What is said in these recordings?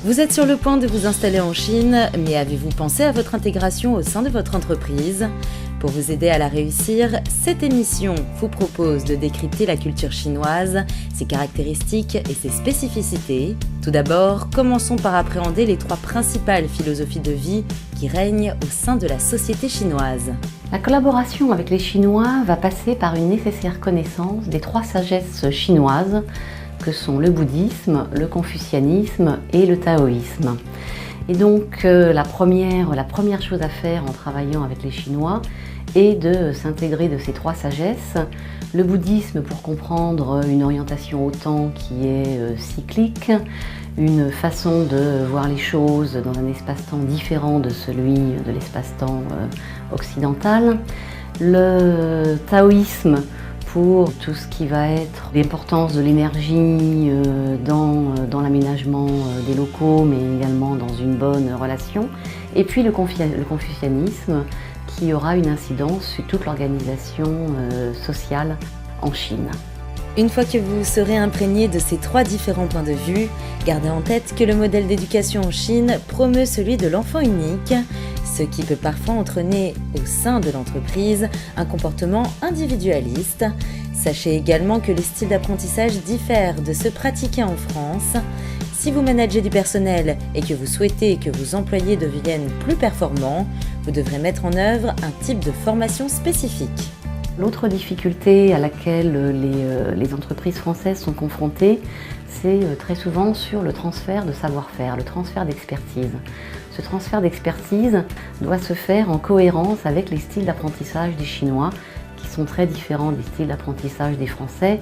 Vous êtes sur le point de vous installer en Chine, mais avez-vous pensé à votre intégration au sein de votre entreprise ? Pour vous aider à la réussir, cette émission vous propose de décrypter la culture chinoise, ses caractéristiques et ses spécificités. Tout d'abord, commençons par appréhender les 3 principales philosophies de vie qui règnent au sein de la société chinoise. La collaboration avec les Chinois va passer par une nécessaire connaissance des 3 sagesses chinoises que sont le bouddhisme, le confucianisme et le taoïsme. Et donc la première chose à faire en travaillant avec les Chinois est de s'intégrer de ces 3 sagesses. Le bouddhisme pour comprendre une orientation au temps qui est cyclique, une façon de voir les choses dans un espace-temps différent de celui de l'espace-temps occidental. Le taoïsme pour tout ce qui va être l'importance de l'énergie dans l'aménagement des locaux, mais également dans une bonne relation. Et puis le confucianisme qui aura une incidence sur toute l'organisation sociale en Chine. Une fois que vous serez imprégné de ces 3 différents points de vue, gardez en tête que le modèle d'éducation en Chine promeut celui de l'enfant unique, ce qui peut parfois entraîner au sein de l'entreprise un comportement individualiste. Sachez également que les styles d'apprentissage diffèrent de ceux pratiqués en France. Si vous managez du personnel et que vous souhaitez que vos employés deviennent plus performants, vous devrez mettre en œuvre un type de formation spécifique. L'autre difficulté à laquelle les entreprises françaises sont confrontées, c'est très souvent sur le transfert de savoir-faire, le transfert d'expertise. Ce transfert d'expertise doit se faire en cohérence avec les styles d'apprentissage des Chinois, qui sont très différents des styles d'apprentissage des Français.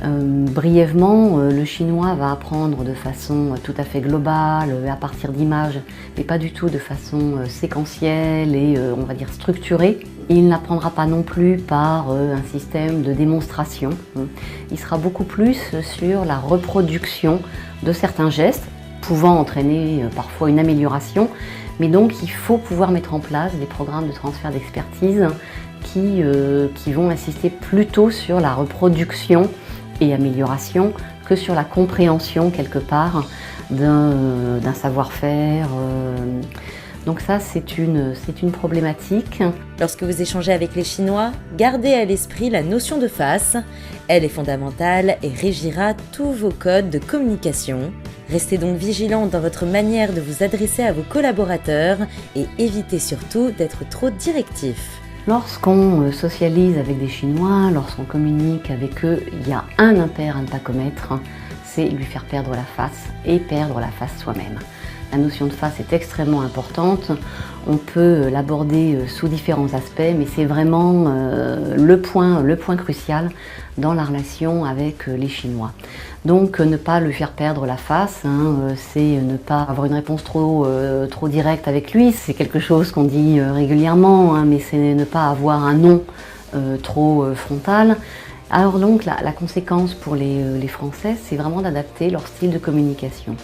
Brièvement, le chinois va apprendre de façon tout à fait globale, à partir d'images, mais pas du tout de façon séquentielle et on va dire structurée. Il n'apprendra pas non plus par un système de démonstration. Il sera beaucoup plus sur la reproduction de certains gestes, pouvant entraîner parfois une amélioration, mais donc il faut pouvoir mettre en place des programmes de transfert d'expertise qui vont insister plutôt sur la reproduction et amélioration que sur la compréhension quelque part d'un savoir-faire. Donc ça, c'est une problématique. Lorsque vous échangez avec les Chinois, gardez à l'esprit la notion de face. Elle est fondamentale et régira tous vos codes de communication. Restez donc vigilant dans votre manière de vous adresser à vos collaborateurs et évitez surtout d'être trop directif. Lorsqu'on socialise avec des Chinois, lorsqu'on communique avec eux, il y a un impair à ne pas commettre, c'est lui faire perdre la face et perdre la face soi-même. La notion de face est extrêmement importante, on peut l'aborder sous différents aspects, mais c'est vraiment le point crucial dans la relation avec les Chinois. Donc ne pas lui faire perdre la face, c'est ne pas avoir une réponse trop directe avec lui, c'est quelque chose qu'on dit régulièrement, mais c'est ne pas avoir un non trop frontal. Alors donc la conséquence pour les Français, c'est vraiment d'adapter leur style de communication,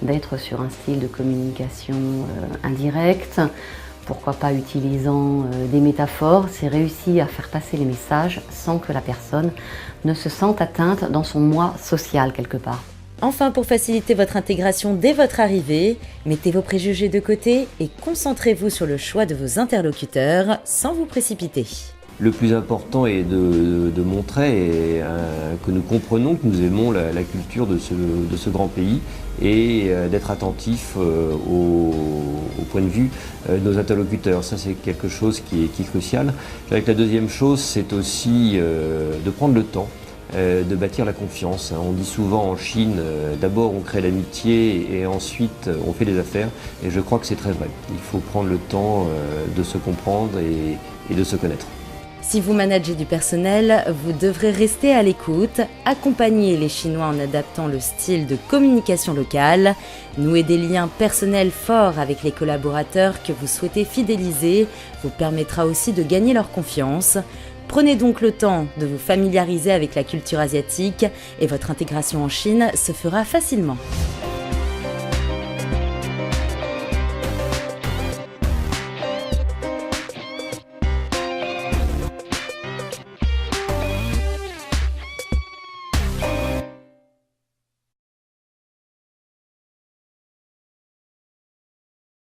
d'être sur un style de communication indirect, pourquoi pas utilisant des métaphores, c'est réussir à faire passer les messages sans que la personne ne se sente atteinte dans son moi social quelque part. Enfin, pour faciliter votre intégration dès votre arrivée, mettez vos préjugés de côté et concentrez-vous sur le choix de vos interlocuteurs sans vous précipiter. Le plus important est de montrer que nous comprenons, que nous aimons la culture de ce grand pays et d'être attentifs au point de vue de nos interlocuteurs. Ça, c'est quelque chose qui est crucial. Je dirais que la deuxième chose, c'est aussi de prendre le temps de bâtir la confiance. On dit souvent en Chine, d'abord on crée l'amitié et ensuite on fait des affaires. Et je crois que c'est très vrai. Il faut prendre le temps de se comprendre et de se connaître. Si vous managez du personnel, vous devrez rester à l'écoute, accompagner les Chinois en adaptant le style de communication locale, nouer des liens personnels forts avec les collaborateurs que vous souhaitez fidéliser vous permettra aussi de gagner leur confiance. Prenez donc le temps de vous familiariser avec la culture asiatique et votre intégration en Chine se fera facilement.